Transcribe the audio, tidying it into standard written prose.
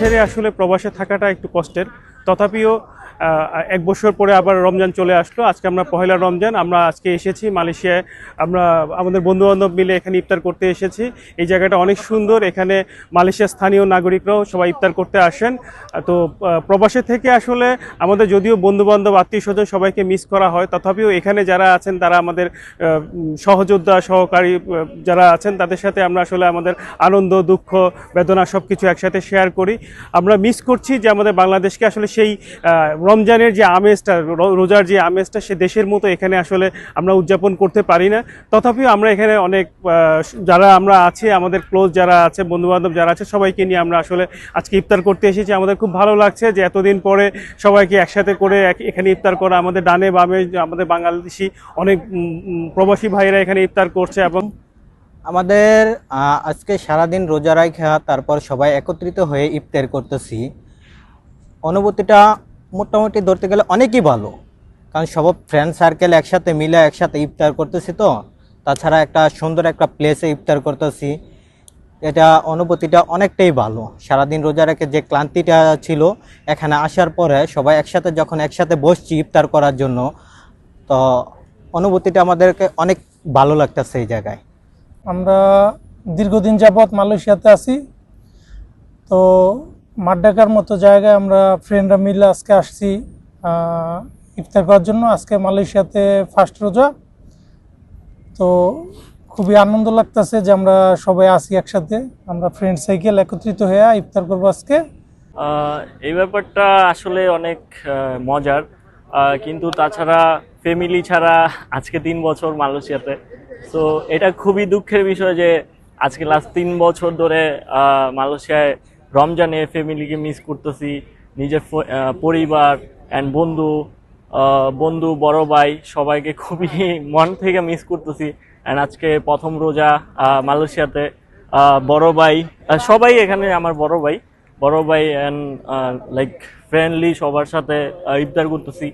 ছেড়ে আসলে প্রবাসে থাকাটা একটু কষ্টের। তথাপিও এক বছর পরে আবার রমজান চলে আসলো। আজকে আমরা পহেলা রমজান, আমরা আজকে এসেছি মালয়েশিয়ায়। আমরা আমাদের বন্ধুবান্ধব মিলে এখানে ইফতার করতে এসেছি। এই জায়গাটা অনেক সুন্দর। এখানে মালয়েশিয়ার স্থানীয় নাগরিকরাও সবাই ইফতার করতে আসেন। তো প্রবাসে থেকে আসলে আমাদের যদিও বন্ধুবান্ধব আত্মীয় স্বজন সবাইকে মিস করা হয়, তথাপিও এখানে যারা আছেন তারা আমাদের সহযোদ্ধা সহকারী যারা আছেন, তাদের সাথে আমরা আসলে আমাদের আনন্দ দুঃখ বেদনা সব কিছু একসাথে শেয়ার করি। আমরা মিস করছি যে আমাদের বাংলাদেশকে আসলে সেই রমজানের যে আমেজটা, রোজার যে আমেজটা সে দেশের মতো এখানে আসলে আমরা উদযাপন করতে পারি না। তথাপিও আমরা এখানে অনেক যারা আমরা আছি, আমাদের ক্লোজ যারা আছে, বন্ধুবান্ধব যারা আছে, সবাইকে নিয়ে আমরা আসলে আজকে ইফতার করতে এসেছি। আমাদের খুব ভালো লাগছে যে এতদিন পরে সবাইকে একসাথে করে এখানে ইফতার করা। আমাদের ডানে বামে আমাদের বাংলাদেশি অনেক প্রবাসী ভাইরা এখানে ইফতার করছে। এবং আমাদের আজকে সারাদিন রোজা রাখা, তারপর সবাই একত্রিত হয়ে ইফতার করতেছি। অনুভূতিটা মোটামুটি ধরতে গেলে অনেকই ভালো, কারণ সব ফ্রেন্ড সার্কেল একসাথে মিলে একসাথে ইফতার করতেছি। তো তাছাড়া একটা সুন্দর একটা প্লেসে ইফতার করতেছি, এটা অনুভূতিটা অনেকটাই ভালো। সারাদিন রোজা রেখে যে ক্লান্তিটা ছিল, এখানে আসার পরে সবাই একসাথে যখন একসাথে বসছি ইফতার করার জন্য, তো অনুভূতিটা আমাদেরকে অনেক ভালো লাগতেছে এই জায়গায়। আমরা দীর্ঘদিন যাবৎ মালয়েশিয়াতে আছি। তো মাড্ডাকার মতো জায়গায় আমরা ফ্রেন্ডরা মিলে আজকে আসছি ইফতার করার জন্য। আজকে মালয়েশিয়াতে ফার্স্ট রোজা, তো খুবই আনন্দ লাগতেছে যে আমরা সবাই আসি একসাথে। আমরা ফ্রেন্ড সাইকেল একত্রিত হয়ে ইফতার করবো আজকে। এই ব্যাপারটা আসলে অনেক মজার, কিন্তু তাছাড়া ফ্যামিলি ছাড়া আজকে 3 বছর মালয়েশিয়াতে। সো এটা খুবই দুঃখের বিষয় যে আজকে লাস্ট 3 বছর ধরে মালয়েশিয়ায় রমজানে ফ্যামিলিকে মিস করতেছি। নিজের পরিবার অ্যান্ড বন্ধু বড় ভাই সবাইকে খুবই মন থেকে মিস করতেছি। অ্যান্ড আজকে প্রথম রোজা মালয়েশিয়াতে। বড় ভাই সবাই এখানে আমার বড় ভাই অ্যান্ড লাইক ফ্রেন্ডলি সবার সাথে ইফতার করতেছি।